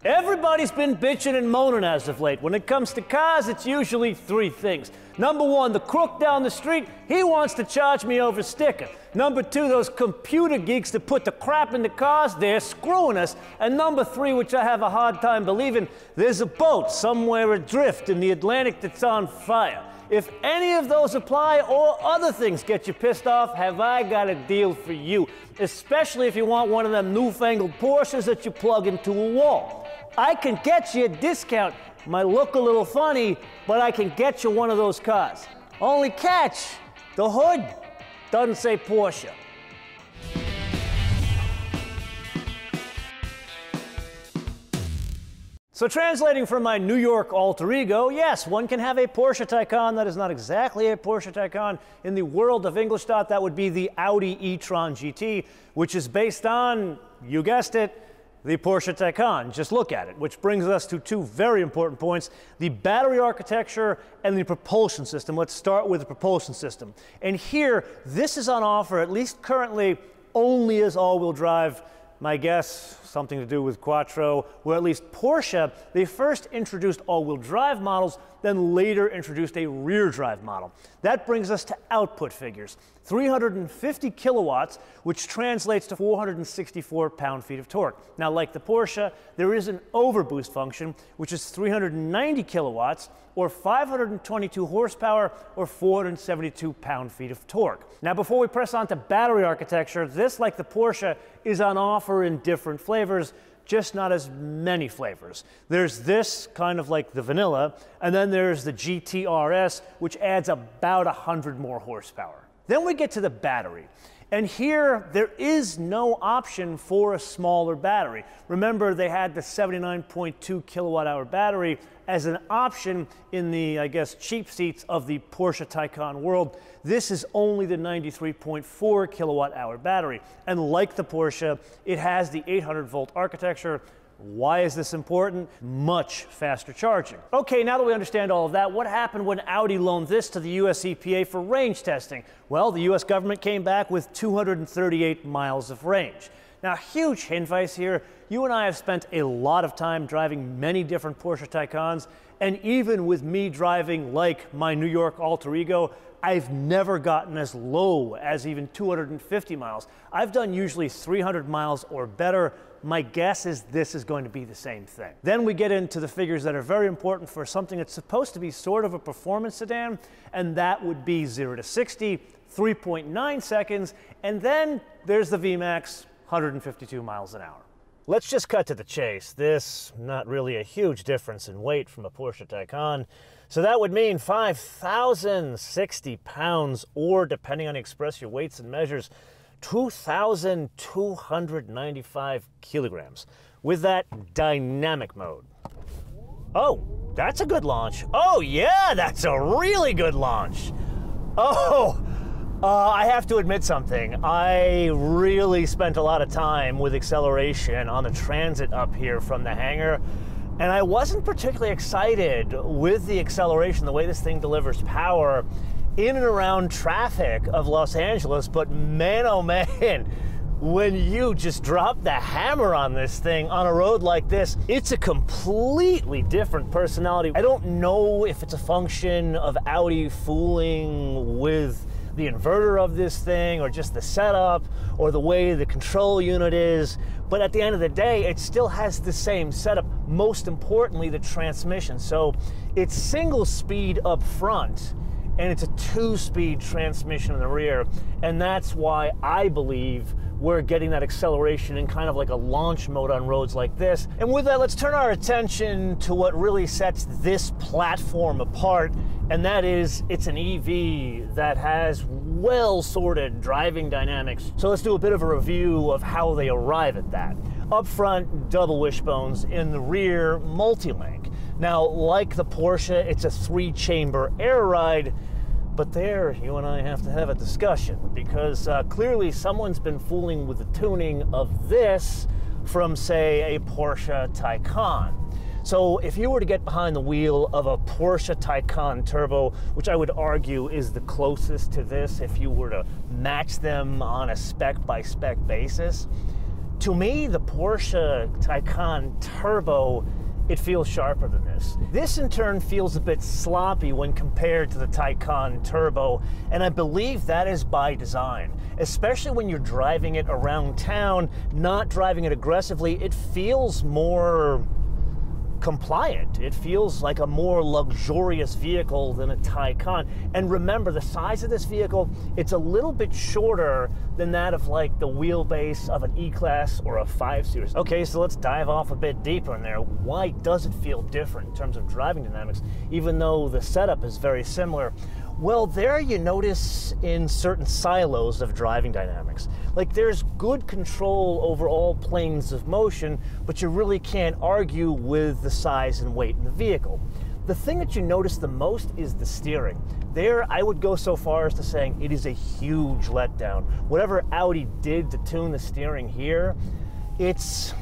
Everybody's been bitching and moaning as of late. When it comes to cars, it's usually three things. Number one, the crook down the street, he wants to charge me over sticker. Number two, those computer geeks that put the crap into cars, they're screwing us. And number three, which I have a hard time believing, there's a boat somewhere adrift in the Atlantic that's on fire. If any of those apply or other things get you pissed off, have I got a deal for you. Especially if you want one of them newfangled Porsches that you plug into a wall. I can get you a discount. Might look a little funny, but I can get you one of those cars. Only catch, the hood doesn't say Porsche. So translating from my New York alter ego, yes, one can have a Porsche Taycan that is not exactly a Porsche Taycan. In the world of English thought, that would be the Audi e-tron GT, which is based on, you guessed it, the Porsche Taycan. Just look at it, which brings us to two very important points, the battery architecture and the propulsion system. Let's start with the propulsion system. And here, this is on offer, at least currently, only as all-wheel drive. My guess, something to do with Quattro, where at least Porsche, they first introduced all-wheel drive models, then later introduced a rear drive model. That brings us to output figures. 350 kilowatts, which translates to 464 pound-feet of torque. Now, like the Porsche, there is an overboost function, which is 390 kilowatts, or 522 horsepower, or 472 pound-feet of torque. Now, before we press on to battery architecture, this, like the Porsche, is on offer in different flavors, just not as many flavors. There's this, kind of like the vanilla, and then there's the GT-RS, which adds about 100 more horsepower. Then we get to the battery. And here, there is no option for a smaller battery. Remember, they had the 79.2 kilowatt hour battery as an option in the, I guess, cheap seats of the Porsche Taycan world. This is only the 93.4 kilowatt hour battery. And like the Porsche, it has the 800 volt architecture. Why is this important? Much faster charging. Okay, now that we understand all of that, what happened when Audi loaned this to the US EPA for range testing? Well, the US government came back with 238 miles of range. Now, huge advice here. You and I have spent a lot of time driving many different Porsche Taycans, and even with me driving like my New York alter ego, I've never gotten as low as even 250 miles. I've done usually 300 miles or better. My guess is this is going to be the same thing. Then we get into the figures that are very important for something that's supposed to be sort of a performance sedan, and that would be 0 to 60, 3.9 seconds, and then there's the VMAX, 152 miles an hour. Let's just cut to the chase. This, not really a huge difference in weight from a Porsche Taycan. So that would mean 5,060 pounds, or depending on how you express your weights and measures, 2,295 kilograms with that dynamic mode. Oh, that's a good launch. Oh yeah, that's a really good launch. Oh, I have to admit something. I really spent a lot of time with acceleration on the transit up here from the hangar, and I wasn't particularly excited with the acceleration, the way this thing delivers power in and around traffic of Los Angeles, but man, oh man, when you just drop the hammer on this thing on a road like this, it's a completely different personality. I don't know if it's a function of Audi fooling with the inverter of this thing, or just the setup, or the way the control unit is, but at the end of the day, it still has the same setup. Most importantly, the transmission. So it's single speed up front, and it's a 2-speed transmission in the rear, and that's why I believe we're getting that acceleration in kind of like a launch mode on roads like this. And with that, let's turn our attention to what really sets this platform apart, and that is it's an EV that has well-sorted driving dynamics. So let's do a bit of a review of how they arrive at that. Up front, double wishbones. In the rear, multi-link. Now, like the Porsche, it's a 3-chamber air ride, but there, you and I have to have a discussion, because clearly someone's been fooling with the tuning of this from, say, a Porsche Taycan. So if you were to get behind the wheel of a Porsche Taycan Turbo, which I would argue is the closest to this if you were to match them on a spec-by-spec basis, To me, the Porsche Taycan Turbo, it feels sharper than this. This in turn feels a bit sloppy when compared to the Taycan Turbo, and I believe that is by design. Especially when you're driving it around town, not driving it aggressively, it feels more compliant. It feels like a more luxurious vehicle than a Taycan. And remember, the size of this vehicle, it's a little bit shorter than that of like the wheelbase of an E-Class or a 5 Series. Okay, so let's dive off a bit deeper in there. Why does it feel different in terms of driving dynamics, even though the setup is very similar? Well, there you notice in certain silos of driving dynamics. Like there's good control over all planes of motion, but you really can't argue with the size and weight in the vehicle. The thing that you notice the most is the steering. There, I would go so far as to saying it is a huge letdown. Whatever Audi did to tune the steering here, it's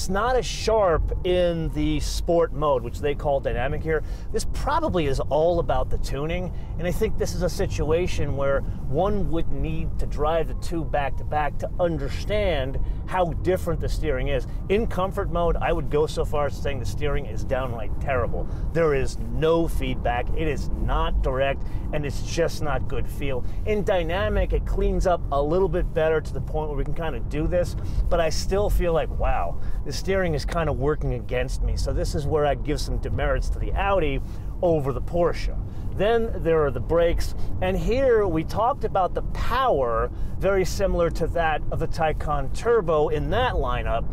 not as sharp in the sport mode, which they call dynamic here. This probably is all about the tuning, and I think this is a situation where one would need to drive the two back to back to understand how different the steering is. In comfort mode, I would go so far as saying the steering is downright terrible. There is no feedback, it is not direct, and it's just not good feel. In dynamic, it cleans up a little bit better to the point where we can kind of do this, but I still feel like, wow, the steering is kind of working against me. So this is where I'd give some demerits to the Audi over the Porsche. Then there are the brakes, and here we talked about the power, very similar to that of the Taycan Turbo in that lineup.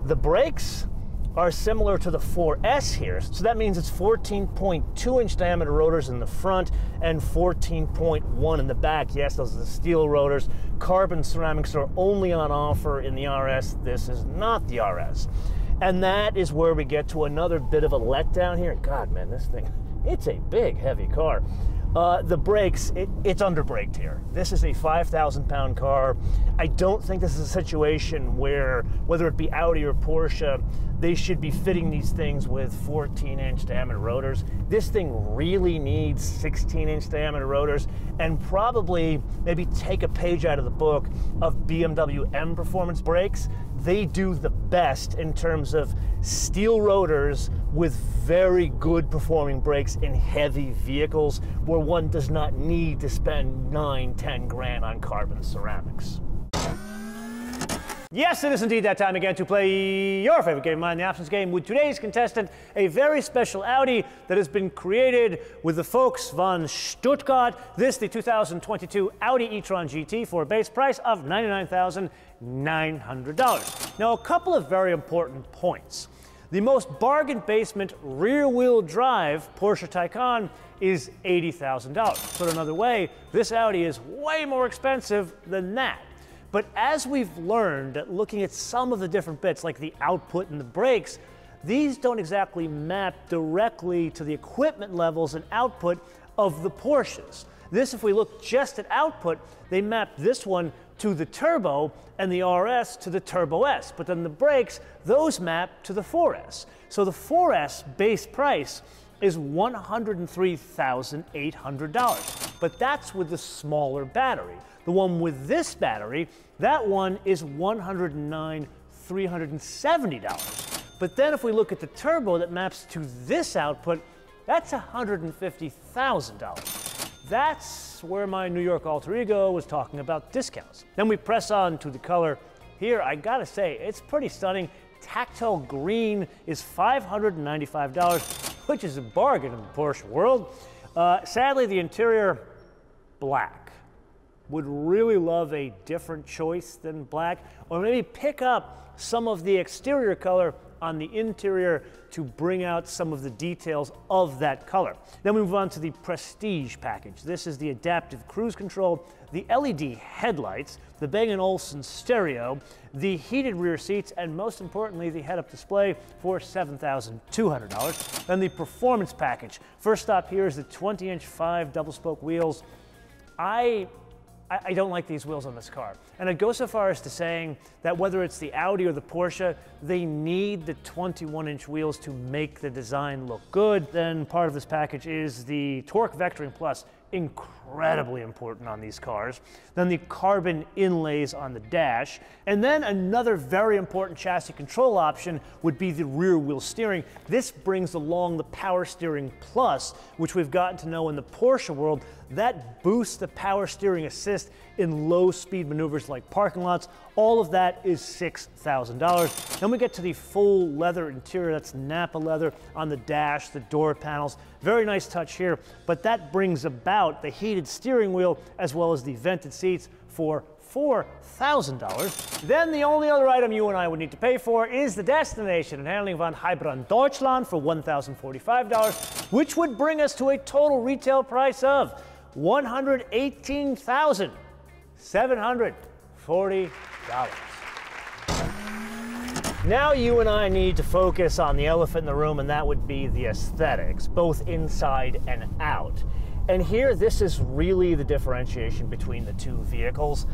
The brakes are similar to the 4S here. So that means it's 14.2-inch diameter rotors in the front and 14.1 in the back. Yes, those are the steel rotors. Carbon ceramics are only on offer in the RS. This is not the RS. And that is where we get to another bit of a letdown here. God, man, this thing, it's a big, heavy car. The brakes, it's under-braked here. This is a 5,000-pound car. I don't think this is a situation where, whether it be Audi or Porsche, they should be fitting these things with 14-inch diameter rotors. This thing really needs 16-inch diameter rotors, and probably maybe take a page out of the book of BMW M Performance brakes. They do the best in terms of steel rotors with very good performing brakes in heavy vehicles where one does not need to spend 9-10 grand on carbon ceramics. Yes, it is indeed that time again to play your favorite game of mine, the options game, with today's contestant, a very special Audi that has been created with the folks von Stuttgart. This, the 2022 Audi e-tron GT, for a base price of $99,900. Now, a couple of very important points. The most bargain basement rear-wheel drive Porsche Taycan is $80,000. Put another way, this Audi is way more expensive than that. But as we've learned, looking at some of the different bits, like the output and the brakes, these don't exactly map directly to the equipment levels and output of the Porsches. This, if we look just at output, they map this one to the Turbo and the RS to the Turbo S. But then the brakes, those map to the 4S. So the 4S base price is $103,800. But that's with the smaller battery. The one with this battery, that one is $109,370. But then if we look at the Turbo that maps to this output, that's $150,000. That's where my New York alter ego was talking about discounts. Then we press on to the color. Here, I gotta say, it's pretty stunning. Tactile green is $595, which is a bargain in the Porsche world. Sadly, the interior, black. Would really love a different choice than black, or maybe pick up some of the exterior color on the interior to bring out some of the details of that color. Then we move on to the Prestige package. This is the adaptive cruise control, the LED headlights, the Bang & Olufsen stereo, the heated rear seats, and most importantly, the head-up display for $7,200. Then the performance package. First stop here is the 20-inch 5 double-spoke wheels. I don't like these wheels on this car. And I'd go so far as to saying that whether it's the Audi or the Porsche, they need the 21-inch wheels to make the design look good. Then part of this package is the Torque Vectoring Plus incredibly important on these cars. Then the carbon inlays on the dash. And then another very important chassis control option would be the rear wheel steering. This brings along the Power Steering Plus, which we've gotten to know in the Porsche world. That boosts the power steering assist in low speed maneuvers like parking lots. All of that is $6,000. Then we get to the full leather interior. That's Napa leather on the dash, the door panels. Very nice touch here, but that brings about the heated steering wheel as well as the vented seats for $4,000. Then the only other item you and I would need to pay for is the destination and handling von Heilbronn, Deutschland for $1,045, which would bring us to a total retail price of $118,740. Now you and I need to focus on the elephant in the room, and that would be the aesthetics, both inside and out. And here, this is really the differentiation between the two vehicles.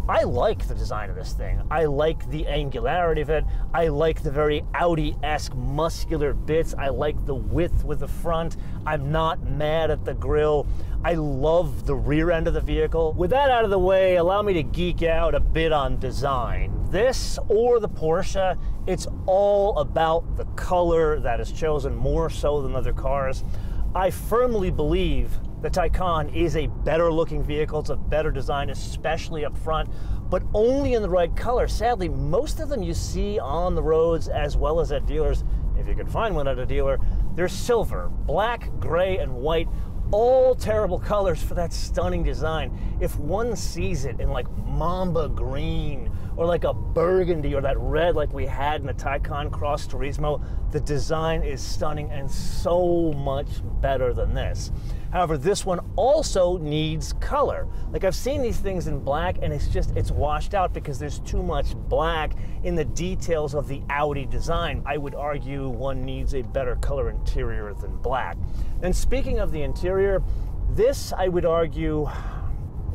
I like the design of this thing. I like the angularity of it. I like the very Audi-esque muscular bits. I like the width with the front. I'm not mad at the grille. I love the rear end of the vehicle. With that out of the way, allow me to geek out a bit on design. This or the Porsche, it's all about the color that is chosen more so than other cars. I firmly believe the Taycan is a better looking vehicle. It's a better design, especially up front, but only in the right color. Sadly, most of them you see on the roads as well as at dealers, if you can find one at a dealer, they're silver, black, gray, and white. All terrible colors for that stunning design. If one sees it in like Mamba green or like a burgundy or that red like we had in the Taycan Cross Turismo, the design is stunning and so much better than this. However, this one also needs color. Like I've seen these things in black and it's washed out because there's too much black in the details of the Audi design. I would argue one needs a better color interior than black. And speaking of the interior, this, I would argue,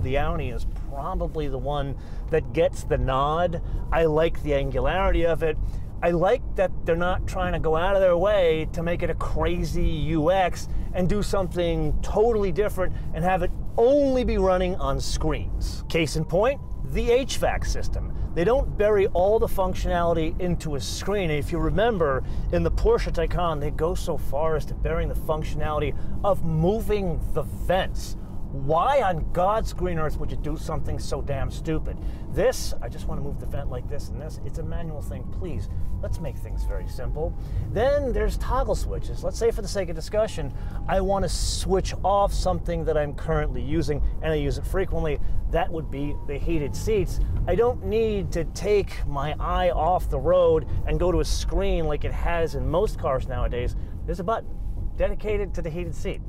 the Audi is probably the one that gets the nod. I like the angularity of it. I like that they're not trying to go out of their way to make it a crazy UX and do something totally different and have it only be running on screens. Case in point, the HVAC system. They don't bury all the functionality into a screen. And if you remember, in the Porsche Taycan, they go so far as to burying the functionality of moving the vents. Why on God's green earth would you do something so damn stupid? This, I just want to move the vent like this and this. It's a manual thing, please. Let's make things very simple. Then there's toggle switches. Let's say for the sake of discussion, I want to switch off something that I'm currently using and I use it frequently. That would be the heated seats. I don't need to take my eye off the road and go to a screen like it has in most cars nowadays. There's a button dedicated to the heated seat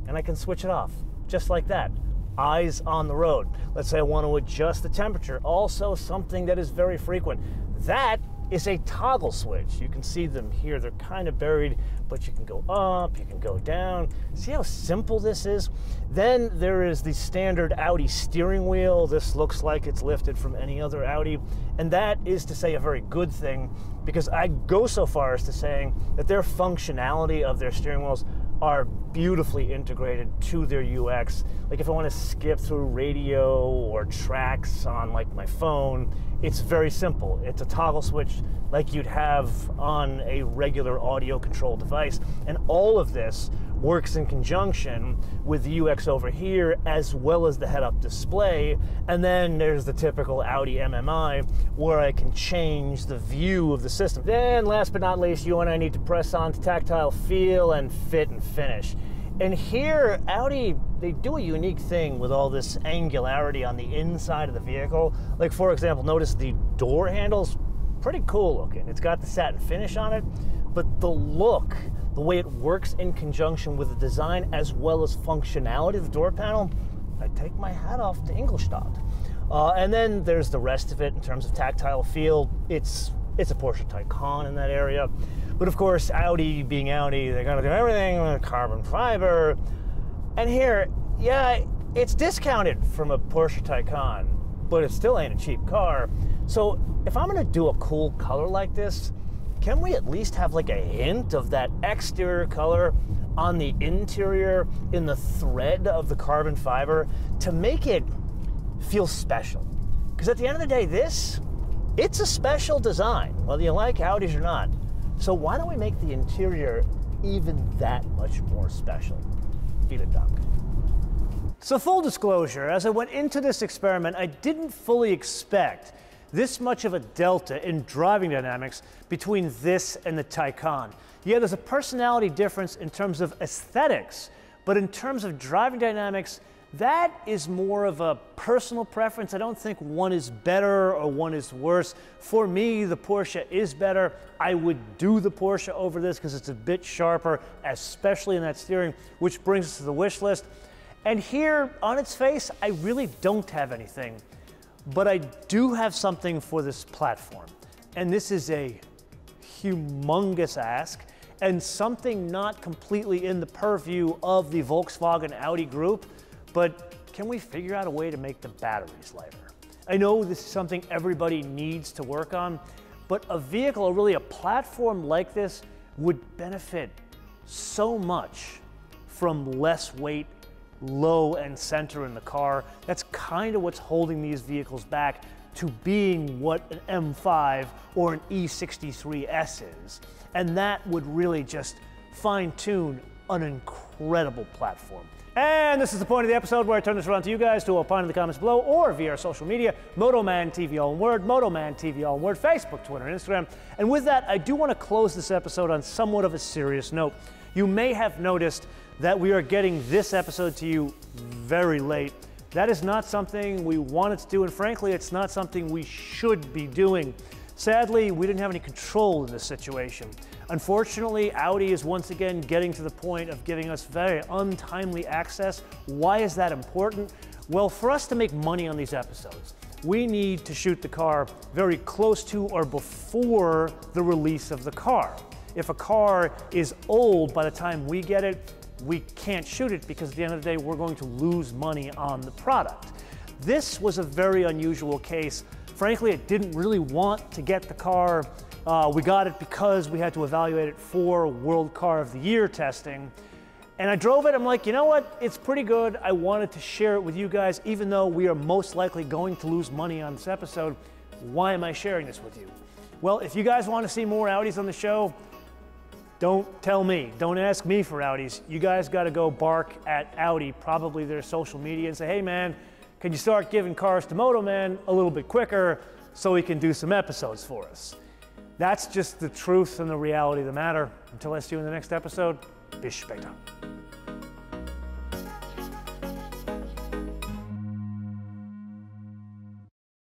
and I can switch it off. Just like that, eyes on the road. Let's say I want to adjust the temperature, also something that is very frequent. That is a toggle switch. You can see them here, they're kind of buried, but you can go up, you can go down. See how simple this is? Then there is the standard Audi steering wheel. This looks like it's lifted from any other Audi, and that is to say a very good thing, because I go so far as to saying that their functionality of their steering wheels are beautifully integrated to their UX. Like if I want to skip through radio or tracks on like my phone, it's very simple. It's a toggle switch like you'd have on a regular audio control device. And all of this works in conjunction with the UX over here, as well as the head-up display. And then there's the typical Audi MMI, where I can change the view of the system. Then last but not least, you and I need to press on to tactile feel and fit and finish. And here, Audi, they do a unique thing with all this angularity on the inside of the vehicle. Like for example, notice the door handles, pretty cool looking. It's got the satin finish on it, but the look, the way it works in conjunction with the design as well as functionality of the door panel, I take my hat off to Ingolstadt. And then there's the rest of it in terms of tactile feel. It's a Porsche Taycan in that area. But of course, Audi being Audi, they're gonna do everything with carbon fiber. And here, yeah, it's discounted from a Porsche Taycan, but it still ain't a cheap car. So if I'm gonna do a cool color like this, can we at least have like a hint of that exterior color on the interior in the thread of the carbon fiber to make it feel special? Because at the end of the day, it's a special design, whether you like Audis or not. So why don't we make the interior even that much more special? Feed a duck. So full disclosure, as I went into this experiment, I didn't fully expect this much of a delta in driving dynamics between this and the Taycan. Yeah, there's a personality difference in terms of aesthetics, but in terms of driving dynamics, that is more of a personal preference. I don't think one is better or one is worse. For me, the Porsche is better. I would do the Porsche over this because it's a bit sharper, especially in that steering, which brings us to the wish list. And here, on its face, I really don't have anything. But I do have something for this platform. And this is a humongous ask and something not completely in the purview of the Volkswagen Audi group, but can we figure out a way to make the batteries lighter? I know this is something everybody needs to work on, but a vehicle, or really a platform like this, would benefit so much from less weight, low and center in the car. That's kind of what's holding these vehicles back to being what an M5 or an E63S is. And that would really just fine-tune an incredible platform. And this is the point of the episode where I turn this around to you guys to opine in the comments below or via our social media, MotoManTV all in word, MotoManTV all in word, Facebook, Twitter, and Instagram. And with that, I do want to close this episode on somewhat of a serious note. You may have noticed that we are getting this episode to you very late. That is not something we wanted to do, and frankly, it's not something we should be doing. Sadly, we didn't have any control in this situation. Unfortunately, Audi is once again getting to the point of giving us very untimely access. Why is that important? Well, for us to make money on these episodes, we need to shoot the car very close to or before the release of the car. If a car is old by the time we get it, we can't shoot it because at the end of the day, we're going to lose money on the product. This was a very unusual case. Frankly, I didn't really want to get the car. We got it because we had to evaluate it for World Car of the Year testing. And I drove it, I'm like, you know what? It's pretty good. I wanted to share it with you guys, even though we are most likely going to lose money on this episode. Why am I sharing this with you? Well, if you guys want to see more Audis on the show, don't tell me. Don't ask me for Audis. You guys got to go bark at Audi, probably their social media, and say, hey man, can you start giving cars to MotoMan a little bit quicker so he can do some episodes for us? That's just the truth and the reality of the matter. Until I see you in the next episode, bis später.